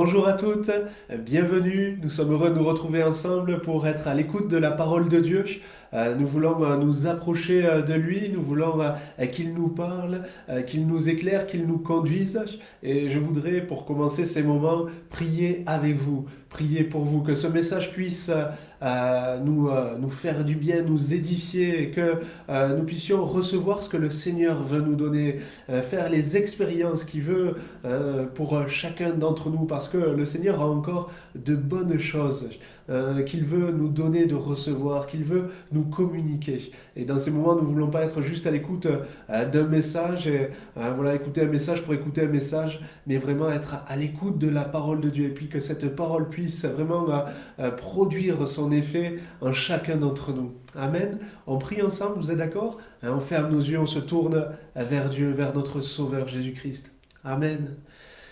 Bonjour à toutes, bienvenue. Nous sommes heureux de nous retrouver ensemble pour être à l'écoute de la parole de Dieu. Nous voulons nous approcher de lui, nous voulons qu'il nous parle, qu'il nous éclaire, qu'il nous conduise. Et je voudrais, pour commencer ces moments, prier avec vous, prier pour vous, que ce message puisse nous faire du bien, nous édifier, et que nous puissions recevoir ce que le Seigneur veut nous donner, faire les expériences qu'il veut pour chacun d'entre nous, parce que le Seigneur a encore de bonnes choses qu'il veut nous donner de recevoir, qu'il veut nous communiquer. Et dans ces moments, nous ne voulons pas être juste à l'écoute d'un message, et voilà, écouter un message pour écouter un message, mais vraiment être à l'écoute de la parole de Dieu, et puis que cette parole puisse vraiment produire son effet en chacun d'entre nous. Amen. On prie ensemble, vous êtes d'accord? On ferme nos yeux, on se tourne vers Dieu, vers notre Sauveur Jésus-Christ. Amen.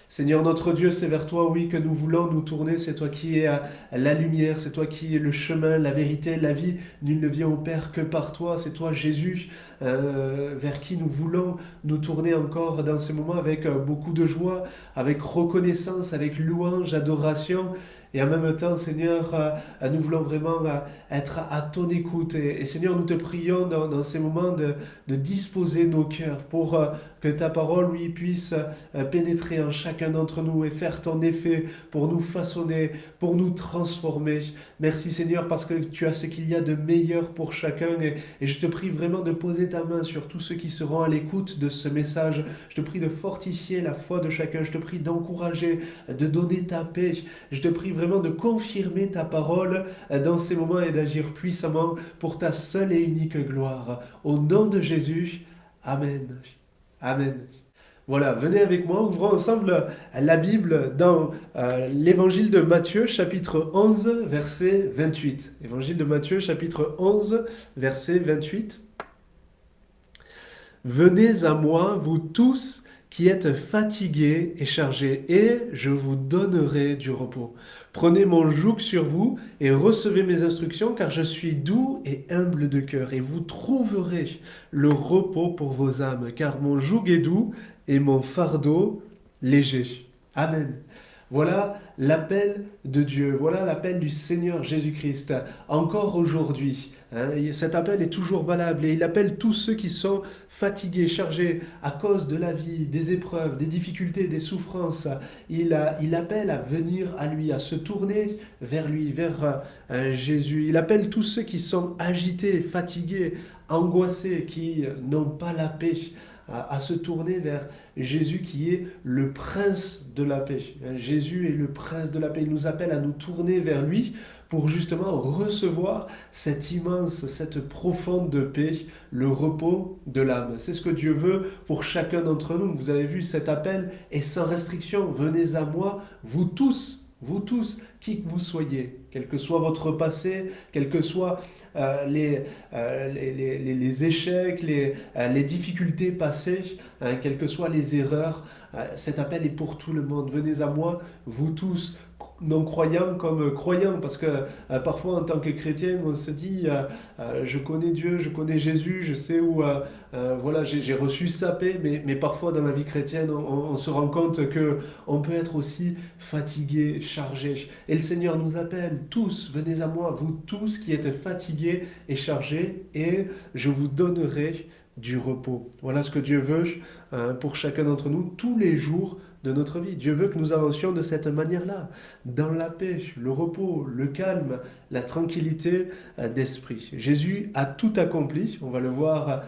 Seigneur notre Dieu, c'est vers toi, oui, que nous voulons nous tourner. C'est toi qui es la lumière, c'est toi qui es le chemin, la vérité, la vie. Nul ne vient au Père que par toi. C'est toi, Jésus, vers qui nous voulons nous tourner encore dans ces moments avec beaucoup de joie, avec reconnaissance, avec louange, adoration. Et en même temps, Seigneur, nous voulons vraiment être à ton écoute. Et Seigneur, nous te prions dans ces moments de disposer nos cœurs pour que ta parole, oui, puisse pénétrer en chacun d'entre nous et faire ton effet pour nous façonner, pour nous transformer. Merci Seigneur, parce que tu as ce qu'il y a de meilleur pour chacun. Et je te prie vraiment de poser ta main sur tous ceux qui seront à l'écoute de ce message. Je te prie de fortifier la foi de chacun. Je te prie d'encourager, de donner ta paix. Je te prie vraiment de confirmer ta parole dans ces moments et d'agir puissamment pour ta seule et unique gloire. Au nom de Jésus, Amen. Amen. Voilà, venez avec moi, ouvrons ensemble la Bible dans l'évangile de Matthieu, chapitre 11, verset 28. Évangile de Matthieu, chapitre 11, verset 28. Venez à moi, vous tous qui êtes fatigués et chargés, et je vous donnerai du repos. Prenez mon joug sur vous et recevez mes instructions, car je suis doux et humble de cœur, et vous trouverez le repos pour vos âmes, car mon joug est doux et mon fardeau léger. Amen. Voilà l'appel de Dieu, voilà l'appel du Seigneur Jésus-Christ, encore aujourd'hui. Cet appel est toujours valable et il appelle tous ceux qui sont fatigués, chargés à cause de la vie, des épreuves, des difficultés, des souffrances. Il appelle à venir à lui, à se tourner vers lui, vers Jésus. Il appelle tous ceux qui sont agités, fatigués, angoissés, qui n'ont pas la paix, à se tourner vers Jésus qui est le prince de la paix. Jésus est le prince de la paix. Il nous appelle à nous tourner vers lui pour justement recevoir cette immense, cette profonde paix, le repos de l'âme. C'est ce que Dieu veut pour chacun d'entre nous. Vous avez vu, cet appel est sans restriction. Venez à moi, vous tous, qui que vous soyez, quel que soit votre passé, quels que soient les échecs, les difficultés passées, quelles que soient les erreurs, cet appel est pour tout le monde. Venez à moi, vous tous, non-croyants comme croyants, parce que parfois en tant que chrétien, on se dit je connais Dieu, je connais Jésus, je sais où voilà, j'ai reçu sa paix, mais parfois dans la vie chrétienne, on se rend compte que on peut être aussi fatigué, chargé. Et le Seigneur nous appelle tous, venez à moi, vous tous qui êtes fatigués et chargés, et je vous donnerai du repos. Voilà ce que Dieu veut pour chacun d'entre nous tous les jours de notre vie. Dieu veut que nous avancions de cette manière-là, dans la paix, le repos, le calme, la tranquillité d'esprit. Jésus a tout accompli, on va le voir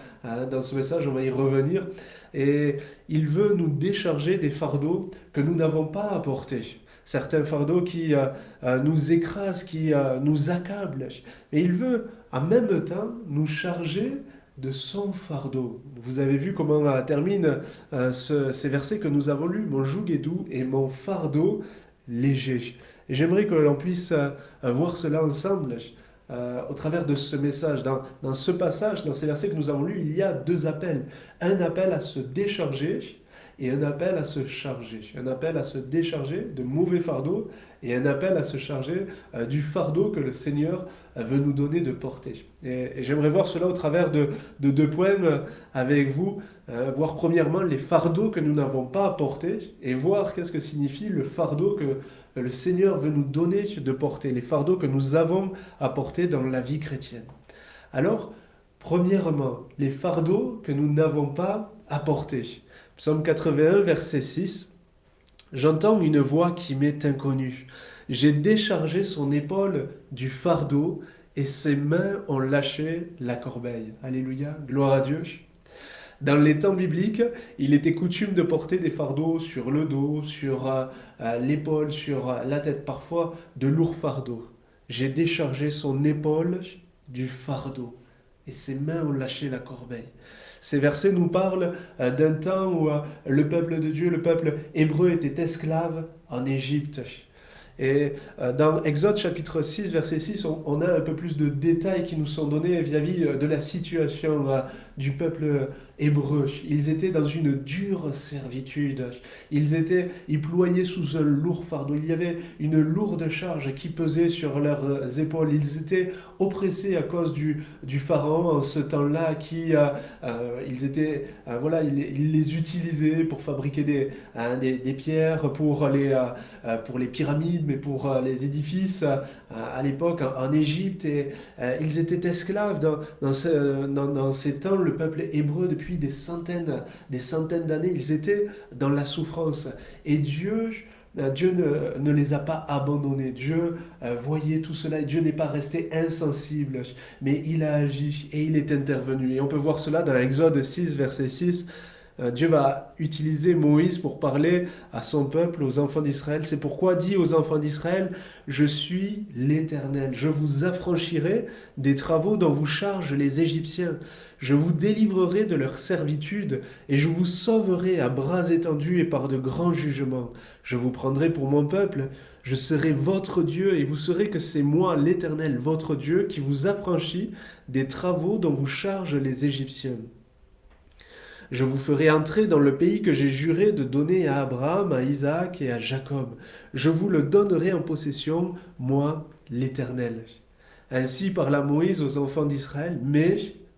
dans ce message, on va y revenir, et il veut nous décharger des fardeaux que nous n'avons pas à porter. Certains fardeaux qui nous écrasent, qui nous accablent. Mais il veut en même temps nous charger de son fardeau. Vous avez vu comment terminent ces versets que nous avons lus. Mon joug est doux et mon fardeau léger. Et j'aimerais que l'on puisse voir cela ensemble au travers de ce message. Dans ce passage, dans ces versets que nous avons lus, il y a deux appels. Un appel à se décharger et un appel à se charger, un appel à se décharger de mauvais fardeaux et un appel à se charger du fardeau que le Seigneur veut nous donner de porter. Et j'aimerais voir cela au travers de deux points avec vous, voir premièrement les fardeaux que nous n'avons pas à porter et voir qu'est-ce que signifie le fardeau que le Seigneur veut nous donner de porter, les fardeaux que nous avons à porter dans la vie chrétienne. Alors, premièrement, les fardeaux que nous n'avons pas à porter. Psaume 81, verset 6. J'entends une voix qui m'est inconnue. J'ai déchargé son épaule du fardeau et ses mains ont lâché la corbeille. Alléluia, gloire à Dieu. Dans les temps bibliques, il était coutume de porter des fardeaux sur le dos, sur l'épaule, sur la tête, parfois de lourds fardeaux. J'ai déchargé son épaule du fardeau et ses mains ont lâché la corbeille. Ces versets nous parlent d'un temps où le peuple de Dieu, le peuple hébreu était esclave en Égypte. Et dans Exode chapitre 6, verset 6, on a un peu plus de détails qui nous sont donnés vis-à-vis de la situation du peuple hébreu. Ils étaient dans une dure servitude. Ils ployaient sous un lourd fardeau. Il y avait une lourde charge qui pesait sur leurs épaules. Ils étaient oppressés à cause du pharaon en ce temps-là il les utilisait pour fabriquer des pierres pour les pyramides, mais pour les édifices à l'époque en Égypte. Et ils étaient esclaves dans ces temps. Le peuple hébreu, depuis des centaines d'années, ils étaient dans la souffrance. Et Dieu ne les a pas abandonnés. Dieu voyait tout cela et Dieu n'est pas resté insensible, mais il a agi et il est intervenu. Et on peut voir cela dans Exode 6, verset 6. Dieu va utiliser Moïse pour parler à son peuple, aux enfants d'Israël. C'est pourquoi dit aux enfants d'Israël, je suis l'Éternel, je vous affranchirai des travaux dont vous chargent les Égyptiens. Je vous délivrerai de leur servitude et je vous sauverai à bras étendus et par de grands jugements. Je vous prendrai pour mon peuple, je serai votre Dieu et vous saurez que c'est moi, l'Éternel, votre Dieu, qui vous affranchit des travaux dont vous chargent les Égyptiens. Je vous ferai entrer dans le pays que j'ai juré de donner à Abraham, à Isaac et à Jacob. Je vous le donnerai en possession, moi, l'Éternel. Ainsi parla Moïse aux enfants d'Israël,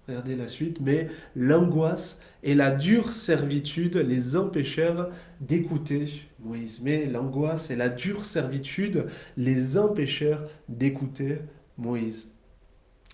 regardez la suite, mais l'angoisse et la dure servitude les empêchèrent d'écouter Moïse. Mais l'angoisse et la dure servitude les empêchèrent d'écouter Moïse.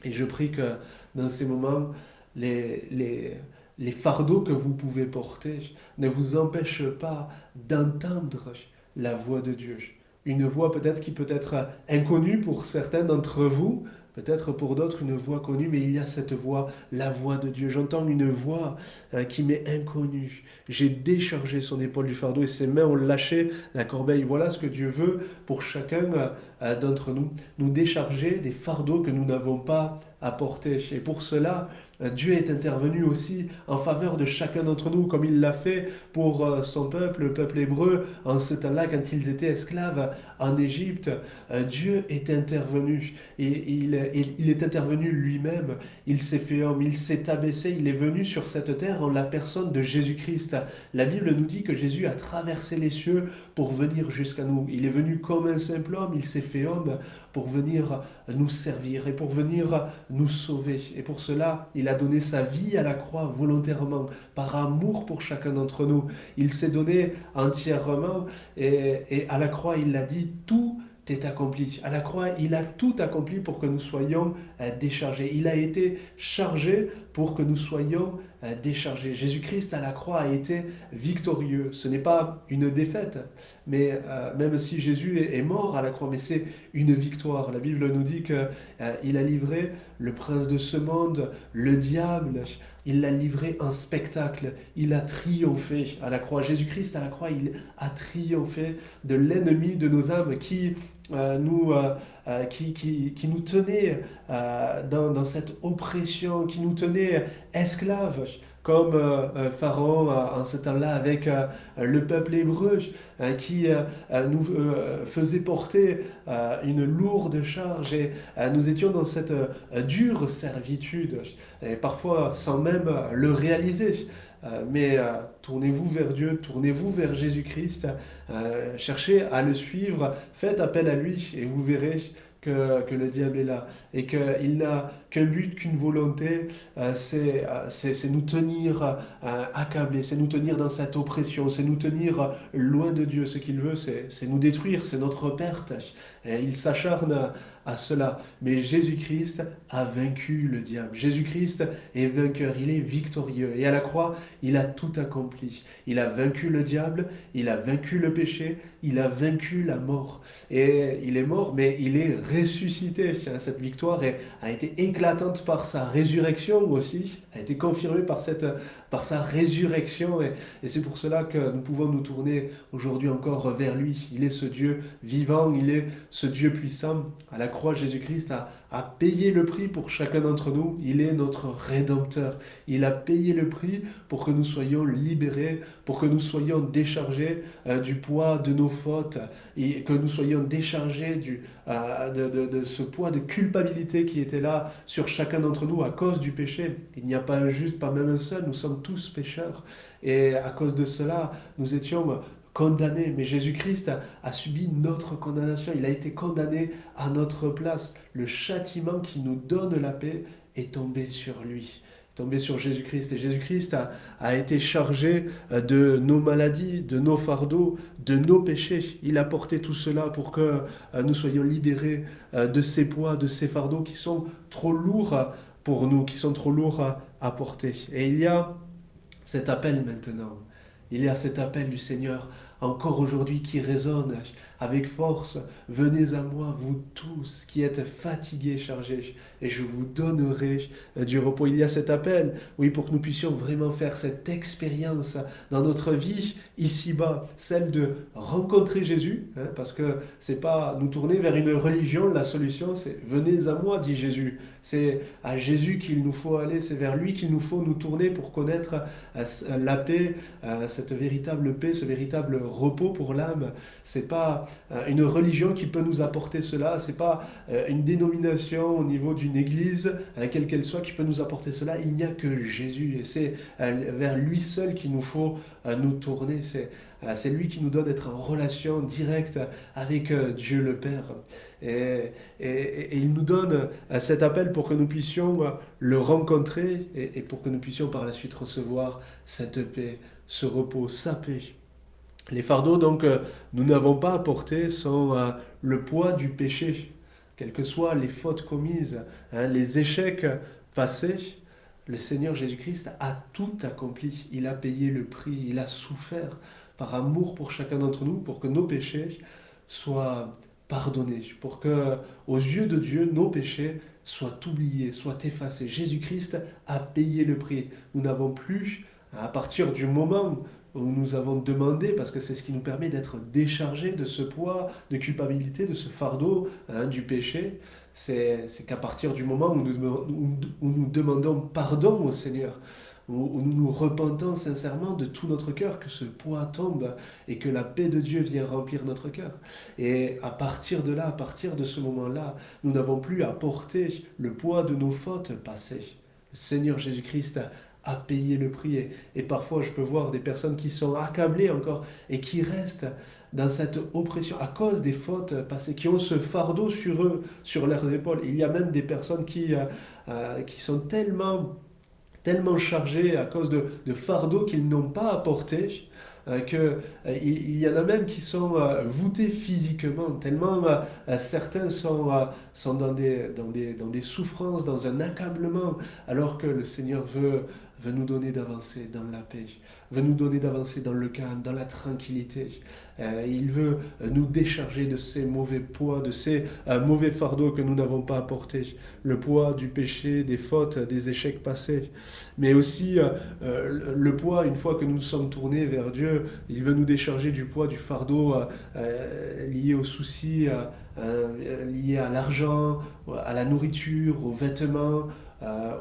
Et je prie que dans ces moments, les fardeaux que vous pouvez porter ne vous empêchent pas d'entendre la voix de Dieu. Une voix peut-être qui peut être inconnue pour certains d'entre vous, peut-être pour d'autres une voix connue, mais il y a cette voix, la voix de Dieu. J'entends une voix qui m'est inconnue. J'ai déchargé son épaule du fardeau et ses mains ont lâché la corbeille. Voilà ce que Dieu veut pour chacun d'entre nous. Nous décharger des fardeaux que nous n'avons pas à porter. Et pour cela, Dieu est intervenu aussi en faveur de chacun d'entre nous, comme il l'a fait pour son peuple, le peuple hébreu, en ce temps-là, quand ils étaient esclaves en Égypte. Dieu est intervenu, et il est intervenu lui-même. Il s'est fait homme, il s'est abaissé, il est venu sur cette terre en la personne de Jésus-Christ. La Bible nous dit que Jésus a traversé les cieux pour venir jusqu'à nous. Il est venu comme un simple homme, il s'est fait homme pour venir nous servir et pour venir nous sauver. Et pour cela, il a donné sa vie à la croix volontairement, par amour pour chacun d'entre nous. Il s'est donné entièrement et à la croix, il a dit tout est accompli. À la croix, il a tout accompli pour que nous soyons déchargés. Il a été chargé pour que nous soyons déchargés. Jésus-Christ à la croix a été victorieux. Ce n'est pas une défaite, mais même si Jésus est mort à la croix, mais c'est une victoire. La Bible nous dit qu'il a livré le prince de ce monde, le diable. Il l'a livré en spectacle. Il a triomphé à la croix. Jésus-Christ à la croix, il a triomphé de l'ennemi de nos âmes qui nous tenait dans cette oppression, qui nous tenait esclaves. comme Pharaon en ce temps-là avec le peuple hébreu qui nous faisait porter une lourde charge et nous étions dans cette dure servitude, et parfois sans même le réaliser. Mais tournez-vous vers Dieu, tournez-vous vers Jésus-Christ, cherchez à le suivre, faites appel à lui et vous verrez que le diable est là et qu'il n'a qu'un but, qu'une volonté, c'est nous tenir accablés, c'est nous tenir dans cette oppression, c'est nous tenir loin de Dieu. Ce qu'il veut, c'est nous détruire, c'est notre perte. Et il s'acharne à cela. Mais Jésus-Christ a vaincu le diable. Jésus-Christ est vainqueur, il est victorieux. Et à la croix, il a tout accompli. Il a vaincu le diable, il a vaincu le péché, il a vaincu la mort. Et il est mort, mais il est ressuscité. Cette victoire a été éclatante par sa résurrection aussi, a été confirmée par sa résurrection. Et c'est pour cela que nous pouvons nous tourner aujourd'hui encore vers lui. Il est ce Dieu vivant, il est ce Dieu puissant. À la croix, Jésus-Christ a payé le prix pour chacun d'entre nous. Il est notre Rédempteur. Il a payé le prix pour que nous soyons libérés, pour que nous soyons déchargés du poids de nos fautes, et que nous soyons déchargés de ce poids de culpabilité qui était là sur chacun d'entre nous à cause du péché. Il n'y a pas un juste, pas même un seul, nous sommes tous pécheurs. Et à cause de cela, nous étions condamné, mais Jésus-Christ a subi notre condamnation, il a été condamné à notre place. Le châtiment qui nous donne la paix est tombé sur lui, tombé sur Jésus-Christ. Et Jésus-Christ a été chargé de nos maladies, de nos fardeaux, de nos péchés. Il a porté tout cela pour que nous soyons libérés de ces poids, de ces fardeaux qui sont trop lourds pour nous, qui sont trop lourds à porter. Et il y a cet appel maintenant. Il y a cet appel du Seigneur encore aujourd'hui qui résonne avec force. Venez à moi, vous tous qui êtes fatigués, chargés, et je vous donnerai du repos. Il y a cet appel, oui, pour que nous puissions vraiment faire cette expérience dans notre vie ici-bas, celle de rencontrer Jésus, parce que c'est pas nous tourner vers une religion, la solution, c'est venez à moi, dit Jésus. C'est à Jésus qu'il nous faut aller, c'est vers lui qu'il nous faut nous tourner pour connaître la paix, cette véritable paix, ce véritable repos pour l'âme. C'est pas une religion qui peut nous apporter cela, c'est pas une dénomination au niveau d'une église, quelle qu'elle soit, qui peut nous apporter cela. Il n'y a que Jésus et c'est vers lui seul qu'il nous faut nous tourner. C'est lui qui nous donne d'être en relation directe avec Dieu le Père. Et il nous donne cet appel pour que nous puissions le rencontrer et pour que nous puissions par la suite recevoir cette paix, ce repos, sa paix. Les fardeaux donc nous n'avons pas à porter sont le poids du péché, quelles que soient les fautes commises, les échecs passés. Le Seigneur Jésus-Christ a tout accompli, il a payé le prix, il a souffert par amour pour chacun d'entre nous, pour que nos péchés soient pardonnés, pour que, aux yeux de Dieu, nos péchés soient oubliés, soient effacés. Jésus-Christ a payé le prix. Nous n'avons plus, à partir du moment où nous avons demandé, parce que c'est ce qui nous permet d'être déchargés de ce poids de culpabilité, de ce fardeau du péché, c'est qu'à partir du moment où nous demandons pardon au Seigneur, où nous nous repentons sincèrement de tout notre cœur, que ce poids tombe et que la paix de Dieu vient remplir notre cœur. Et à partir de là, à partir de ce moment-là, nous n'avons plus à porter le poids de nos fautes passées. Le Seigneur Jésus-Christ a payé le prix. Et parfois, je peux voir des personnes qui sont accablées encore et qui restent dans cette oppression à cause des fautes passées, qui ont ce fardeau sur eux, sur leurs épaules. Il y a même des personnes qui sont tellement chargés à cause de fardeaux qu'ils n'ont pas à porter, qu'il y en a même qui sont voûtés physiquement, tellement certains sont dans des souffrances, dans un accablement, alors que le Seigneur veut nous donner d'avancer dans la paix, veut nous donner d'avancer dans le calme, dans la tranquillité. Il veut nous décharger de ces mauvais poids, de ces mauvais fardeaux que nous n'avons pas à porter, le poids du péché, des fautes, des échecs passés, mais aussi le poids, une fois que nous sommes tournés vers Dieu, il veut nous décharger du poids, du fardeau lié aux soucis liées à l'argent, à la nourriture, aux vêtements,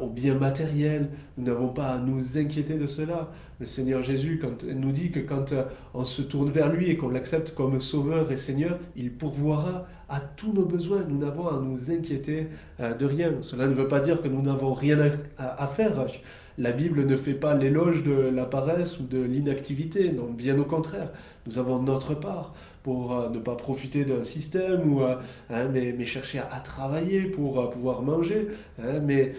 aux biens matériels. Nous n'avons pas à nous inquiéter de cela. Le Seigneur Jésus nous dit que quand on se tourne vers lui et qu'on l'accepte comme Sauveur et Seigneur, il pourvoira à tous nos besoins. Nous n'avons à nous inquiéter de rien. Cela ne veut pas dire que nous n'avons rien à faire. La Bible ne fait pas l'éloge de la paresse ou de l'inactivité, non, bien au contraire. Nous avons notre part pour ne pas profiter d'un système, mais chercher à travailler pour pouvoir manger. Mais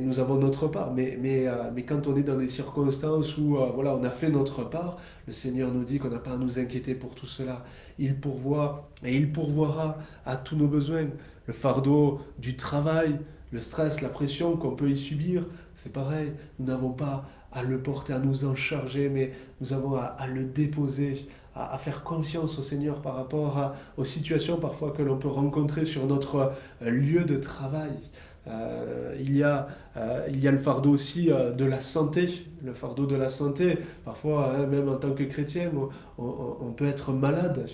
nous avons notre part. Mais quand on est dans des circonstances où voilà, on a fait notre part, le Seigneur nous dit qu'on n'a pas à nous inquiéter pour tout cela. Il pourvoit et il pourvoira à tous nos besoins. Le fardeau du travail, le stress, la pression qu'on peut y subir, c'est pareil. Nous n'avons pas à le porter, à nous en charger, mais nous avons à le déposer, à faire confiance au Seigneur par rapport aux situations parfois que l'on peut rencontrer sur notre lieu de travail. Il y a le fardeau aussi de la santé, le fardeau de la santé. Parfois, même en tant que chrétien, on peut être malade.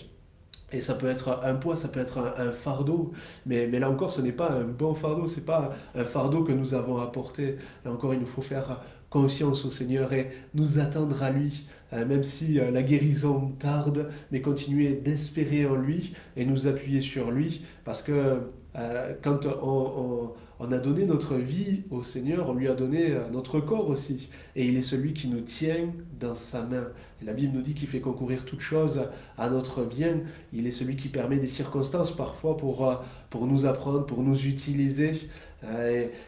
Et ça peut être un poids, ça peut être un fardeau, mais là encore, ce n'est pas un bon fardeau, ce n'est pas un fardeau que nous avons à porter. Là encore, il nous faut faire confiance au Seigneur et nous attendre à lui, même si la guérison tarde, mais continuer d'espérer en lui et nous appuyer sur lui, parce que quand on a donné notre vie au Seigneur, on lui a donné notre corps aussi, et il est celui qui nous tient dans sa main. Et la Bible nous dit qu'il fait concourir toutes choses à notre bien. Il est celui qui permet des circonstances parfois pour nous apprendre, pour nous utiliser.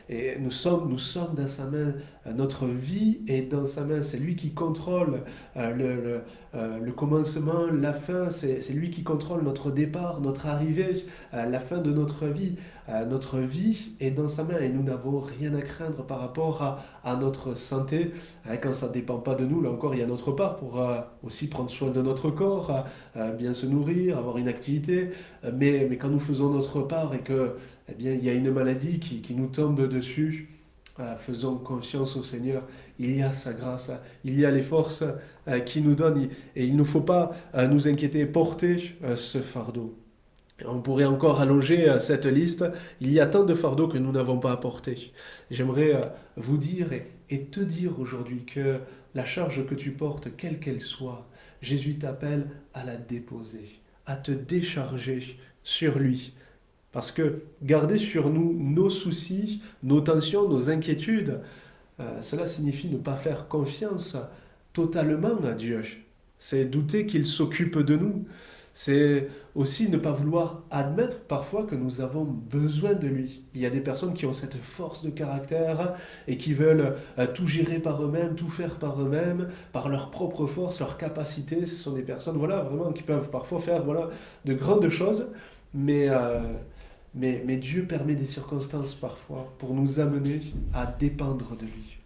Et nous sommes dans sa main. Notre vie est dans sa main. C'est lui qui contrôle le commencement, la fin. C'est lui qui contrôle notre départ, notre arrivée, la fin de notre vie. Notre vie est dans sa main et nous n'avons rien à craindre par rapport à notre santé. Quand ça ne dépend pas de nous, là encore, il y a notre part pour aussi prendre soin de notre corps, bien se nourrir, avoir une activité. Mais quand nous faisons notre part et que, eh bien, il y a une maladie qui nous tombe dessus, faisons confiance au Seigneur. Il y a sa grâce, il y a les forces qu'il nous donne et il ne nous faut pas nous inquiéter, porter ce fardeau. On pourrait encore allonger cette liste. Il y a tant de fardeaux que nous n'avons pas à porter. J'aimerais vous dire et te dire aujourd'hui que la charge que tu portes, quelle qu'elle soit, Jésus t'appelle à la déposer, à te décharger sur lui. Parce que garder sur nous nos soucis, nos tensions, nos inquiétudes, cela signifie ne pas faire confiance totalement à Dieu. C'est douter qu'il s'occupe de nous. C'est aussi ne pas vouloir admettre parfois que nous avons besoin de lui. Il y a des personnes qui ont cette force de caractère et qui veulent tout gérer par eux-mêmes, tout faire par eux-mêmes, par leur propre force, leur capacité. Ce sont des personnes voilà, vraiment qui peuvent parfois faire voilà, de grandes choses, mais, euh, mais Dieu permet des circonstances parfois pour nous amener à dépendre de lui.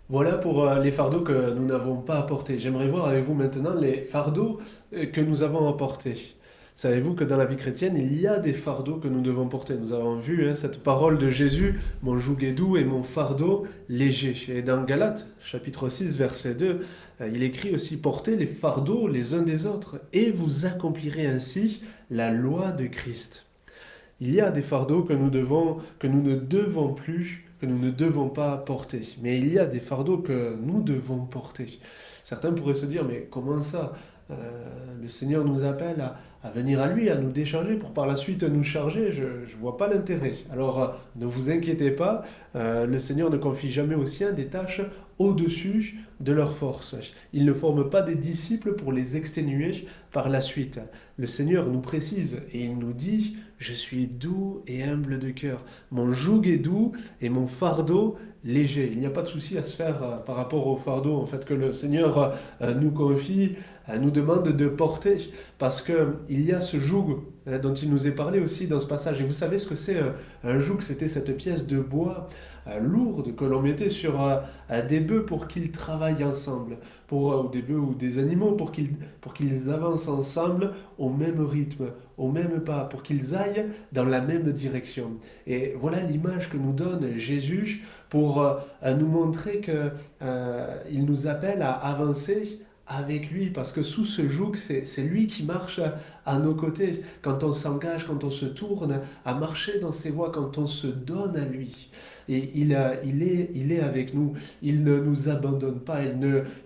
Voilà pour les fardeaux que nous n'avons pas apportés. J'aimerais voir avec vous maintenant les fardeaux que nous avons apportés. Savez-vous que dans la vie chrétienne, il y a des fardeaux que nous devons porter. Nous avons vu cette parole de Jésus, mon joug est doux et mon fardeau léger. Et dans Galates, chapitre 6, verset 2, il écrit aussi, portez les fardeaux les uns des autres et vous accomplirez ainsi la loi de Christ. Il y a des fardeaux que nous ne devons plus, que nous ne devons pas porter. Mais il y a des fardeaux que nous devons porter. Certains pourraient se dire, mais comment ça le Seigneur nous appelle à venir à lui, à nous décharger pour par la suite nous charger. Je ne vois pas l'intérêt. Alors ne vous inquiétez pas, le Seigneur ne confie jamais aux siens des tâches au-dessus de leur force. Il ne forme pas des disciples pour les exténuer par la suite. Le Seigneur nous précise et il nous dit, je suis doux et humble de cœur. Mon joug est doux et mon fardeau léger. Il n'y a pas de souci à se faire par rapport au fardeau en fait, que le Seigneur nous confie, nous demande de porter, parce qu'il y a ce joug dont il nous est parlé aussi dans ce passage. Et vous savez ce que c'est un joug? C'était cette pièce de bois lourde que l'on mettait sur des bœufs pour qu'ils travaillent ensemble, ou des bœufs ou des animaux pour qu'ils avancent ensemble au même rythme, au même pas, pour qu'ils aillent dans la même direction. Et voilà l'image que nous donne Jésus pour nous montrer qu'il nous appelle à avancer avec lui, parce que sous ce joug, c'est lui qui marche à nos côtés. Quand on s'engage, quand on se tourne à marcher dans ses voies, quand on se donne à lui. Et il est avec nous, il ne nous abandonne pas, il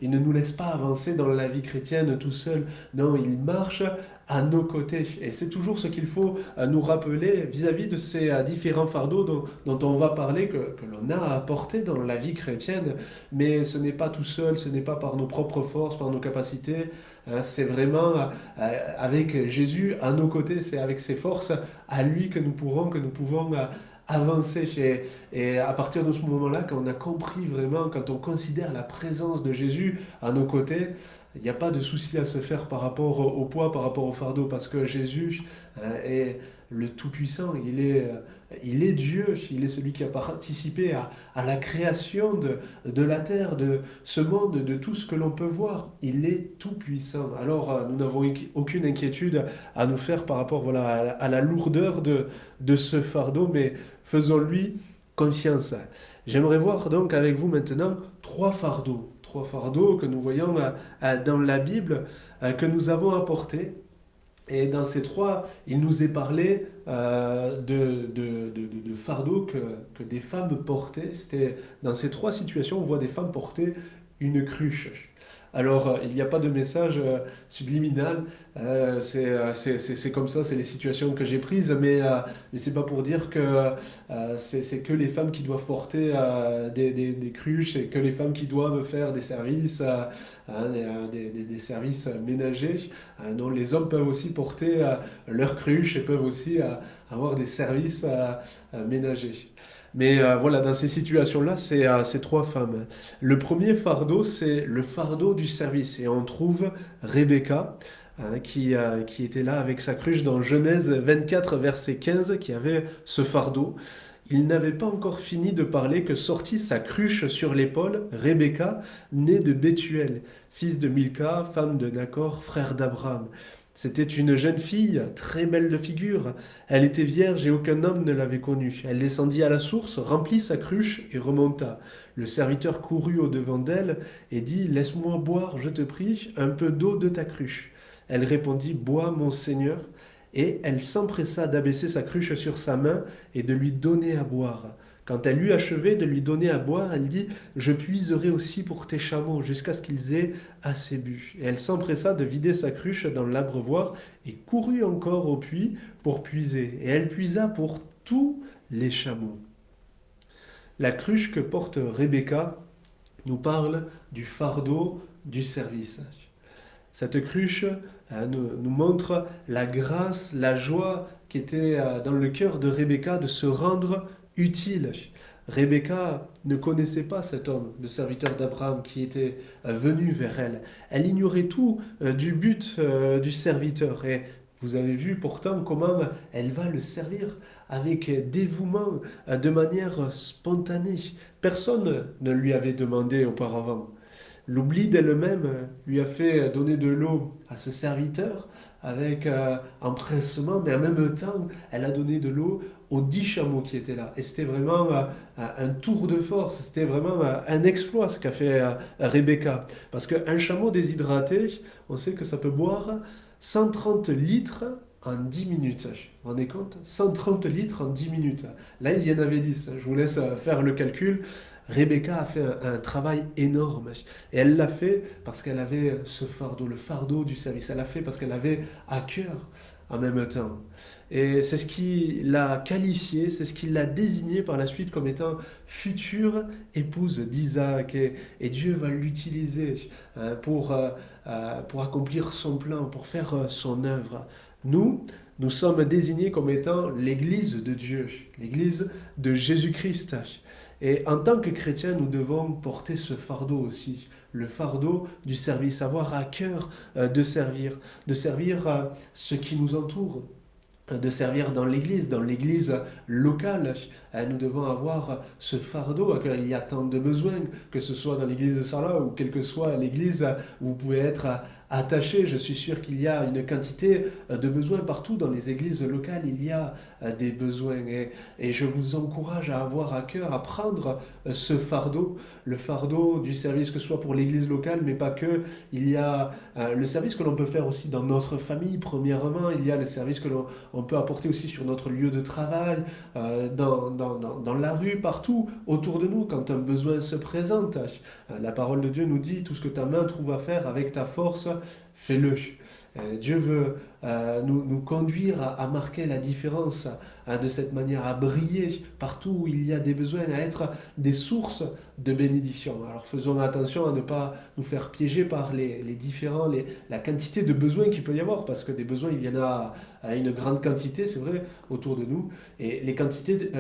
ne nous laisse pas avancer dans la vie chrétienne tout seul. Non, il marche à nos côtés. Et c'est toujours ce qu'il faut nous rappeler vis-à-vis de ces différents fardeaux dont on va parler, que l'on a à porter dans la vie chrétienne. Mais ce n'est pas tout seul, ce n'est pas par nos propres forces, par nos capacités. C'est vraiment avec Jésus à nos côtés, c'est avec ses forces à lui que nous pouvons avancer. Et à partir de ce moment-là, quand on a compris vraiment, quand on considère la présence de Jésus à nos côtés, il n'y a pas de souci à se faire par rapport au poids, par rapport au fardeau, parce que Jésus est le Tout-Puissant, il est Dieu, il est celui qui a participé à la création de la terre, de ce monde, de tout ce que l'on peut voir. Il est Tout-Puissant. Alors nous n'avons aucune inquiétude à nous faire par rapport voilà, à la lourdeur de ce fardeau, mais faisons-lui confiance. J'aimerais voir donc avec vous maintenant trois fardeaux que nous voyons dans la Bible, que nous avons apportés. Et dans ces trois, il nous est parlé de fardeaux que des femmes portaient. C'était, dans ces trois situations, on voit des femmes porter une cruche. Alors, il n'y a pas de message subliminal, c'est comme ça, c'est les situations que j'ai prises, mais c'est pas pour dire que c'est que les femmes qui doivent porter des cruches, c'est que les femmes qui doivent faire des services, des services ménagers. Non, les hommes peuvent aussi porter leurs cruches et peuvent aussi avoir des services ménagers. Mais voilà, dans ces situations-là, c'est trois femmes. Le premier fardeau, c'est le fardeau du service. Et on trouve Rebecca, qui était là avec sa cruche dans Genèse 24, verset 15, qui avait ce fardeau. Il n'avait pas encore fini de parler que sortit sa cruche sur l'épaule, Rebecca, née de Bethuel, fils de Milca, femme de Nachor, frère d'Abraham. C'était une jeune fille, très belle de figure. Elle était vierge et aucun homme ne l'avait connue. Elle descendit à la source, remplit sa cruche et remonta. Le serviteur courut au-devant d'elle et dit « Laisse-moi boire, je te prie, un peu d'eau de ta cruche. » Elle répondit « Bois, mon Seigneur. » Et elle s'empressa d'abaisser sa cruche sur sa main et de lui donner à boire. Quand elle eut achevé de lui donner à boire, elle dit « Je puiserai aussi pour tes chameaux, jusqu'à ce qu'ils aient assez bu. » Et elle s'empressa de vider sa cruche dans l'abreuvoir et courut encore au puits pour puiser. Et elle puisa pour tous les chameaux. La cruche que porte Rebecca nous parle du fardeau du service. Cette cruche nous montre la grâce, la joie qui était dans le cœur de Rebecca de se rendre utile. Rebecca ne connaissait pas cet homme, le serviteur d'Abraham, qui était venu vers elle. Elle ignorait tout du but du serviteur. Et vous avez vu pourtant comment elle va le servir avec dévouement, de manière spontanée. Personne ne lui avait demandé auparavant. L'oubli d'elle-même lui a fait donner de l'eau à ce serviteur avec empressement, mais en même temps, elle a donné de l'eau aux 10 chameaux qui étaient là. Et c'était vraiment un tour de force, c'était vraiment un exploit ce qu'a fait Rebecca. Parce qu'un chameau déshydraté, on sait que ça peut boire 130 litres en 10 minutes. Vous vous rendez compte? 130 litres en 10 minutes. Là, il y en avait 10. Je vous laisse faire le calcul. Rebecca a fait un travail énorme. Et elle l'a fait parce qu'elle avait ce fardeau, le fardeau du service. Elle l'a fait parce qu'elle avait à cœur en même temps. Et c'est ce qui l'a qualifiée, c'est ce qui l'a désignée par la suite comme étant future épouse d'Isaac. Et Dieu va l'utiliser pour accomplir son plan, pour faire son œuvre. Nous sommes désignés comme étant l'Église de Dieu, l'Église de Jésus-Christ. Et en tant que chrétiens, nous devons porter ce fardeau aussi, le fardeau du service, avoir à cœur de servir ceux qui nous entourent, de servir dans l'église locale. Nous devons avoir ce fardeau, car il y a tant de besoins, que ce soit dans l'église de Sarlat ou quelle que soit l'église où vous pouvez être attachés. Je suis sûr qu'il y a une quantité de besoins partout dans les églises locales. Il y a des besoins et je vous encourage à avoir à cœur, à prendre ce fardeau, le fardeau du service, que ce soit pour l'église locale, mais pas que. Il y a le service que l'on peut faire aussi dans notre famille, premièrement. Il y a le service que l'on peut apporter aussi sur notre lieu de travail, dans la rue, partout autour de nous, quand un besoin se présente. La parole de Dieu nous dit, tout ce que ta main trouve à faire avec ta force, fais-le. Dieu veut nous conduire à marquer la différence de cette manière, à briller partout où il y a des besoins, à être des sources de bénédiction. Alors faisons attention à ne pas nous faire piéger par les différents, la quantité de besoins qu'il peut y avoir, parce que des besoins, il y en a à une grande quantité, c'est vrai, autour de nous, et les quantités,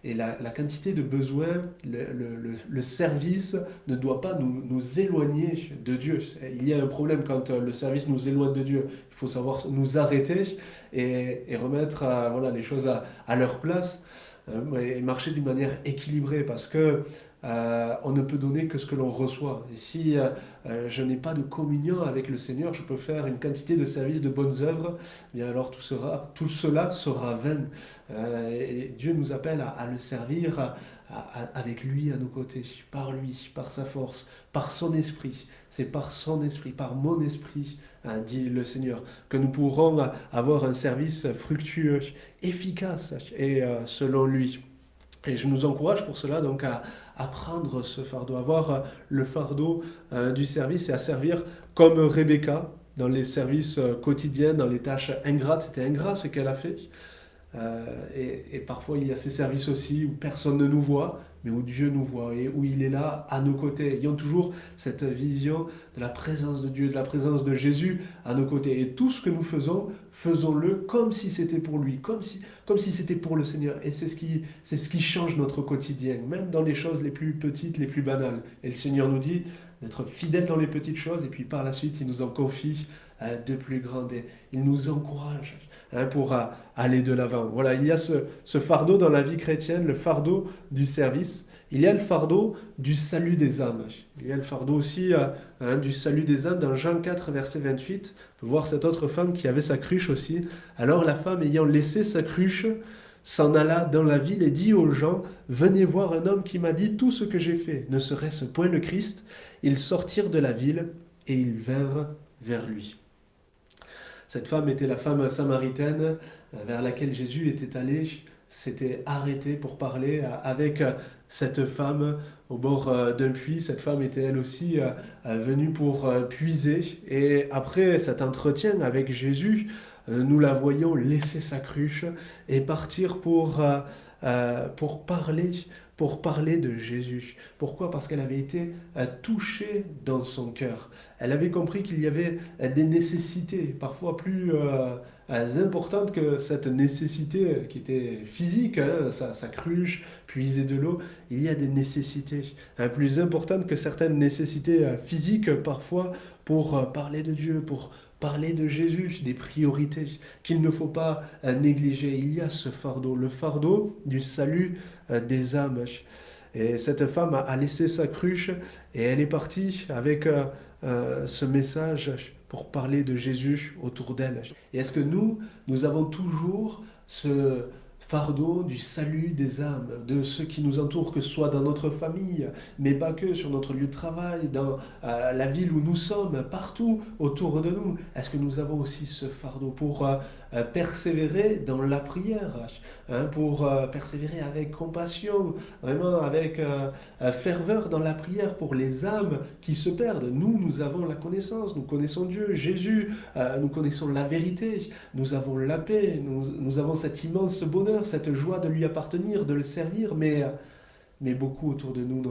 la quantité de besoins, le service ne doit pas nous éloigner de Dieu. Il y a un problème quand le service nous éloigne de Dieu. Il faut savoir nous arrêter et remettre voilà, les choses à leur place et marcher d'une manière équilibrée parce que on ne peut donner que ce que l'on reçoit. Et si je n'ai pas de communion avec le Seigneur, je peux faire une quantité de services, de bonnes œuvres, eh bien alors tout cela sera vain. Et Dieu nous appelle à le servir avec lui à nos côtés, par sa force, par son esprit. C'est par son esprit, par mon esprit, dit le Seigneur, que nous pourrons avoir un service fructueux, efficace et selon lui. Et je nous encourage pour cela donc à prendre ce fardeau, avoir le fardeau du service et à servir comme Rebecca dans les services quotidiens, dans les tâches ingrates. C'était ingrat ce qu'elle a fait. Et parfois, il y a ces services aussi où personne ne nous voit, mais où Dieu nous voit et où il est là à nos côtés. Ayons toujours cette vision de la présence de Dieu, de la présence de Jésus à nos côtés. Et tout ce que nous faisons, faisons-le comme si c'était pour lui, comme si c'était pour le Seigneur. Et c'est ce qui change notre quotidien, même dans les choses les plus petites, les plus banales. Et le Seigneur nous dit d'être fidèles dans les petites choses, et puis par la suite, il nous en confie de plus grandes. Et il nous encourage pour aller de l'avant. Voilà, il y a ce fardeau dans la vie chrétienne, le fardeau du service. Il y a le fardeau du salut des âmes. Il y a le fardeau aussi du salut des âmes dans Jean 4, verset 28. On peut voir cette autre femme qui avait sa cruche aussi. Alors la femme, ayant laissé sa cruche, s'en alla dans la ville et dit aux gens, « Venez voir un homme qui m'a dit tout ce que j'ai fait. Ne serait-ce point le Christ ?» Ils sortirent de la ville et ils vinrent vers lui. Cette femme était la femme samaritaine vers laquelle Jésus était allé, s'était arrêté pour parler avec cette femme au bord d'un puits. Cette femme était elle aussi venue pour puiser. Et après cet entretien avec Jésus, nous la voyons laisser sa cruche et partir pour parler de Jésus. Pourquoi? Parce qu'elle avait été touchée dans son cœur. Elle avait compris qu'il y avait des nécessités, parfois plus importantes que cette nécessité qui était physique, hein, sa cruche, puiser de l'eau. Il y a des nécessités plus importantes que certaines nécessités physiques, parfois, pour parler de Dieu, pour parler de Jésus, des priorités qu'il ne faut pas négliger. Il y a ce fardeau, le fardeau du salut des âmes. Et cette femme a laissé sa cruche et elle est partie avec ce message pour parler de Jésus autour d'elle. Et est-ce que nous avons toujours ce fardeau du salut des âmes, de ceux qui nous entourent, que ce soit dans notre famille, mais pas que, sur notre lieu de travail, dans la ville où nous sommes, partout autour de nous? Est-ce que nous avons aussi ce fardeau pour persévérer dans la prière, pour persévérer avec compassion, vraiment avec ferveur dans la prière pour les âmes qui se perdent? Nous avons la connaissance, nous connaissons Dieu, Jésus, nous connaissons la vérité, nous avons la paix, nous avons cet immense bonheur, cette joie de lui appartenir, de le servir, mais beaucoup autour de nous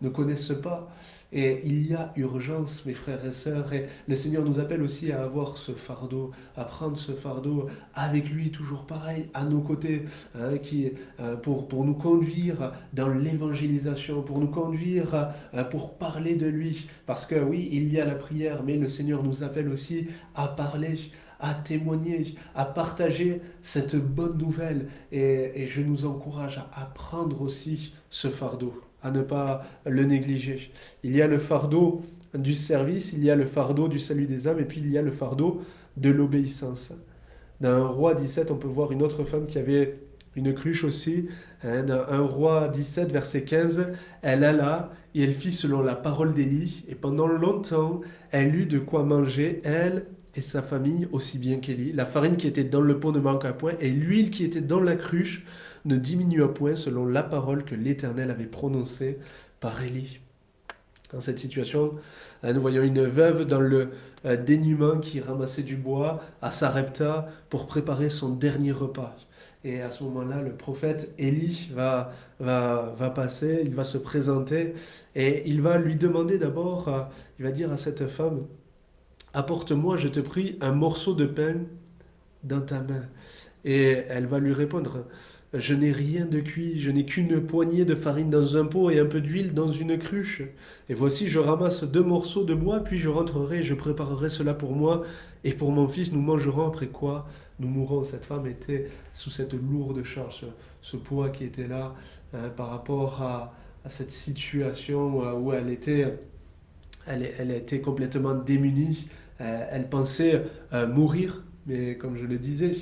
ne connaissent pas. Et il y a urgence, mes frères et sœurs, et le Seigneur nous appelle aussi à avoir ce fardeau, à prendre ce fardeau avec lui, toujours pareil, à nos côtés, pour nous conduire dans l'évangélisation, pour nous conduire pour parler de lui. Parce que oui, il y a la prière, mais le Seigneur nous appelle aussi à parler, à témoigner, à partager cette bonne nouvelle. Et je nous encourage à prendre aussi ce fardeau, à ne pas le négliger. Il y a le fardeau du service, il y a le fardeau du salut des âmes, et puis il y a le fardeau de l'obéissance. Dans un roi 17, on peut voir une autre femme qui avait une cruche aussi. Hein, dans un roi 17, verset 15, elle alla et elle fit selon la parole d'Élie, et pendant longtemps, elle eut de quoi manger, elle et sa famille, aussi bien qu'Élie. La farine qui était dans le pot ne manqua point, et l'huile qui était dans la cruche ne diminua point selon la parole que l'Éternel avait prononcée par Élie. Dans cette situation, nous voyons une veuve dans le dénuement qui ramassait du bois à Sarepta pour préparer son dernier repas. Et à ce moment-là, le prophète Élie va passer, il va se présenter et il va lui demander d'abord, il va dire à cette femme, apporte-moi, je te prie, un morceau de pain dans ta main. Et elle va lui répondre, je n'ai rien de cuit, je n'ai qu'une poignée de farine dans un pot et un peu d'huile dans une cruche. Et voici, je ramasse 2 morceaux de bois, puis je rentrerai et je préparerai cela pour moi et pour mon fils. Nous mangerons, après quoi nous mourrons. Cette femme était sous cette lourde charge, ce poids qui était là par rapport à cette situation où elle était complètement démunie. Elle pensait mourir, mais comme je le disais,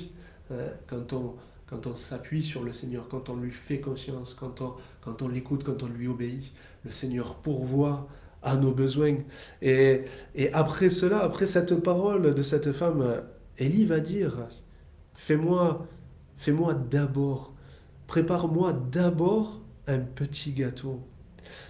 quand on s'appuie sur le Seigneur, quand on lui fait confiance, quand on l'écoute, quand on lui obéit, le Seigneur pourvoit à nos besoins. Et après cela, après cette parole de cette femme, Élie va dire, fais-moi, fais-moi d'abord, prépare-moi d'abord un petit gâteau.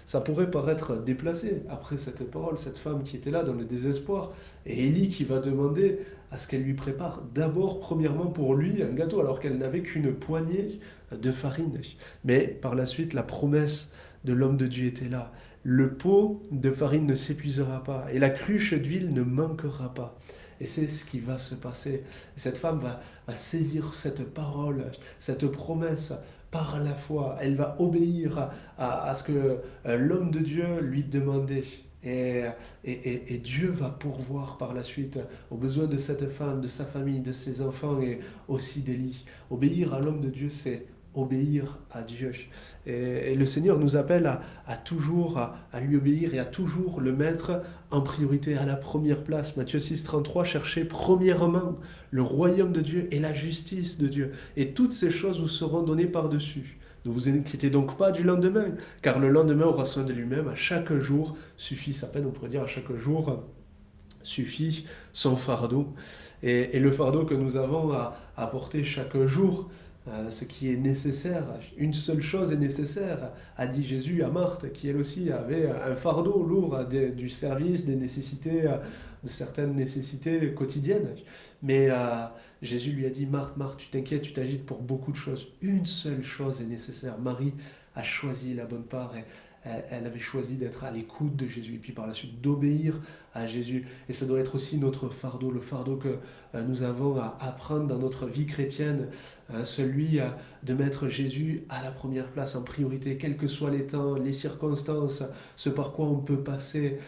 Ça pourrait paraître déplacé après cette parole, cette femme qui était là dans le désespoir, et Élie qui va demander à ce qu'elle lui prépare d'abord, premièrement pour lui, un gâteau, alors qu'elle n'avait qu'une poignée de farine. Mais par la suite, la promesse de l'homme de Dieu était là. Le pot de farine ne s'épuisera pas, et la cruche d'huile ne manquera pas. Et c'est ce qui va se passer. Cette femme va saisir cette parole, cette promesse par la foi. Elle va obéir à ce que l'homme de Dieu lui demandait. Et Dieu va pourvoir par la suite aux besoins de cette femme, de sa famille, de ses enfants et aussi d'Élie. Obéir à l'homme de Dieu, c'est obéir à Dieu. Et le Seigneur nous appelle à toujours à lui obéir et à toujours le mettre en priorité, à la première place. Matthieu 6, 33, cherchez premièrement le royaume de Dieu et la justice de Dieu. Et toutes ces choses vous seront données par-dessus. Ne vous inquiétez donc pas du lendemain, car le lendemain aura soin de lui-même. À chaque jour suffit sa peine, on pourrait dire à chaque jour suffit son fardeau. Et le fardeau que nous avons à porter chaque jour, ce qui est nécessaire, une seule chose est nécessaire, a dit Jésus à Marthe, qui elle aussi avait un fardeau lourd du service, des nécessités, de certaines nécessités quotidiennes. Mais Jésus lui a dit, Marthe, Marthe, tu t'inquiètes, tu t'agites pour beaucoup de choses. Une seule chose est nécessaire. Marie a choisi la bonne part et elle avait choisi d'être à l'écoute de Jésus et puis par la suite d'obéir à Jésus. Et ça doit être aussi notre fardeau, le fardeau que nous avons à apprendre dans notre vie chrétienne, celui de mettre Jésus à la première place, en priorité, quels que soient les temps, les circonstances, ce par quoi on peut passer.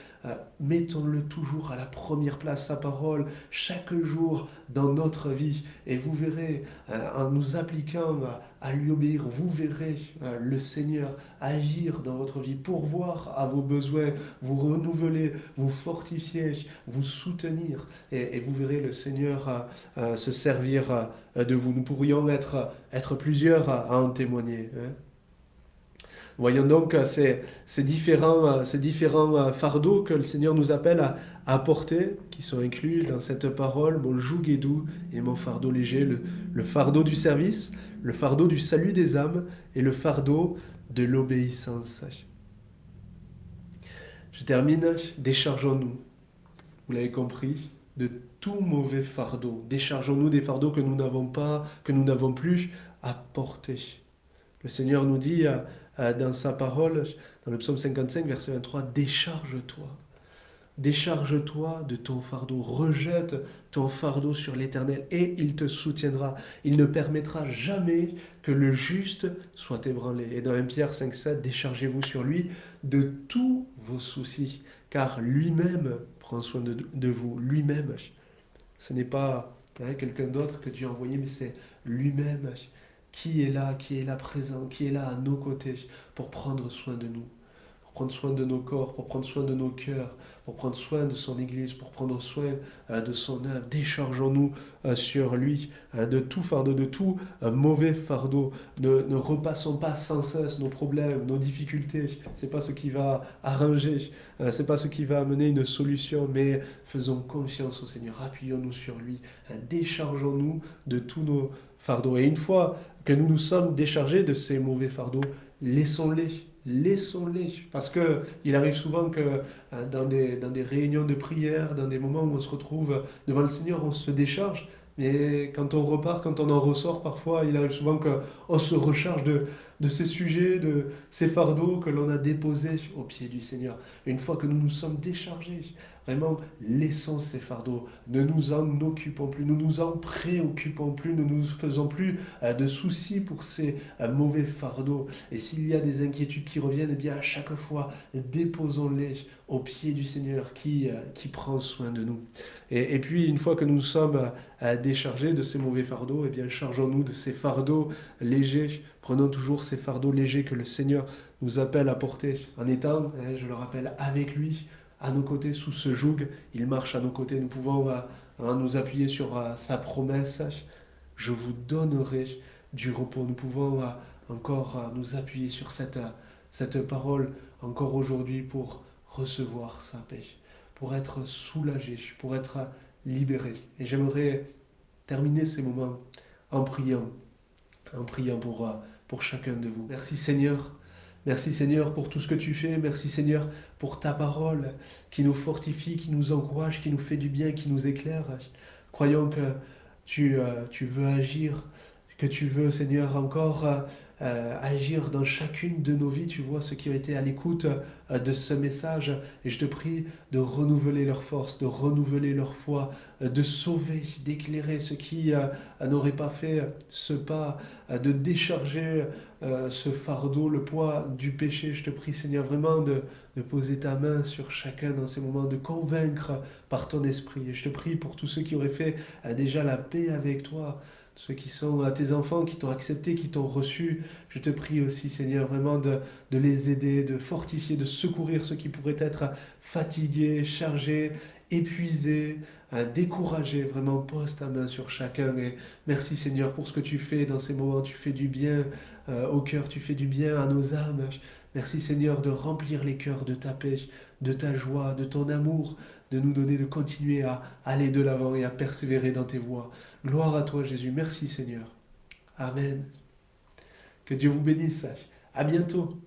Mettons-le toujours à la première place, sa parole, chaque jour dans notre vie. Et vous verrez, en nous appliquant à lui obéir, vous verrez le Seigneur agir dans votre vie, pourvoir à vos besoins, vous renouveler, vous fortifier, vous soutenir. Et vous verrez le Seigneur se servir de vous. Nous pourrions être plusieurs à en témoigner. Hein. Voyons donc ces différents fardeaux que le Seigneur nous appelle à porter, qui sont inclus dans cette parole. Mon joug est doux et mon fardeau léger, le fardeau du service, le fardeau du salut des âmes et le fardeau de l'obéissance. Je termine, déchargeons-nous, vous l'avez compris, de tout mauvais fardeau. Déchargeons-nous des fardeaux que nous n'avons pas, que nous n'avons plus à porter. Le Seigneur nous dit dans sa parole, dans le psaume 55, verset 23, décharge-toi. Décharge-toi de ton fardeau, rejette ton fardeau sur l'Éternel et il te soutiendra. Il ne permettra jamais que le juste soit ébranlé. Et dans 1 Pierre 5,7, déchargez-vous sur lui de tous vos soucis, car lui-même prend soin de vous, lui-même. Ce n'est pas quelqu'un d'autre que Dieu a envoyé, mais c'est lui-même qui est là présent, qui est là à nos côtés pour prendre soin de nous. pour prendre soin de nos corps, pour prendre soin de nos cœurs, pour prendre soin de son Église, pour prendre soin de son âme. Déchargeons-nous sur lui de tout fardeau, de tout mauvais fardeau. Ne repassons pas sans cesse nos problèmes, nos difficultés. C'est pas ce qui va arranger, c'est pas ce qui va amener une solution, mais faisons confiance au Seigneur, appuyons-nous sur lui, déchargeons-nous de tous nos fardeaux. Et une fois que nous nous sommes déchargés de ces mauvais fardeaux, laissons-les. Laissons-les. Parce que il arrive souvent que dans des réunions de prière, dans des moments où on se retrouve devant le Seigneur, on se décharge. Mais quand on repart, quand on en ressort, parfois, il arrive souvent qu'on se recharge de ces sujets, de ces fardeaux que l'on a déposés au pied du Seigneur. Une fois que nous nous sommes déchargés, vraiment, laissons ces fardeaux. Ne nous en occupons plus, ne nous en préoccupons plus, ne nous faisons plus de soucis pour ces mauvais fardeaux. Et s'il y a des inquiétudes qui reviennent, eh bien à chaque fois, déposons-les au pied du Seigneur qui prend soin de nous. Et puis, une fois que nous sommes déchargés de ces mauvais fardeaux, eh bien chargeons-nous de ces fardeaux légers. Prenons toujours ces fardeaux légers que le Seigneur nous appelle à porter en étant, je le rappelle, avec lui, à nos côtés, sous ce joug. Il marche à nos côtés. Nous pouvons nous appuyer sur sa promesse. Je vous donnerai du repos. Nous pouvons encore nous appuyer sur cette parole encore aujourd'hui pour recevoir sa paix, pour être soulagé, pour être libéré. Et j'aimerais terminer ces moments en priant pour chacun de vous. Merci Seigneur. Merci Seigneur pour tout ce que tu fais. Merci Seigneur pour ta parole qui nous fortifie, qui nous encourage, qui nous fait du bien, qui nous éclaire. Croyons que tu veux agir, que tu veux Seigneur encore agir dans chacune de nos vies. Tu vois ceux qui ont été à l'écoute de ce message et je te prie de renouveler leur force, de renouveler leur foi, de sauver, d'éclairer ceux qui n'auraient pas fait ce pas, de décharger ce fardeau, le poids du péché. Je te prie Seigneur vraiment de poser ta main sur chacun dans ces moments, de convaincre par ton esprit. Et je te prie pour tous ceux qui auraient fait déjà la paix avec toi, ceux qui sont tes enfants, qui t'ont accepté, qui t'ont reçu. Je te prie aussi, Seigneur, vraiment de les aider, de fortifier, de secourir ceux qui pourraient être fatigués, chargés, épuisés, découragés. Vraiment, pose ta main sur chacun. Et merci, Seigneur, pour ce que tu fais dans ces moments. Tu fais du bien au cœur, tu fais du bien à nos âmes. Merci, Seigneur, de remplir les cœurs de ta paix, de ta joie, de ton amour, de nous donner de continuer à aller de l'avant et à persévérer dans tes voies. Gloire à toi, Jésus. Merci, Seigneur. Amen. Que Dieu vous bénisse. À bientôt.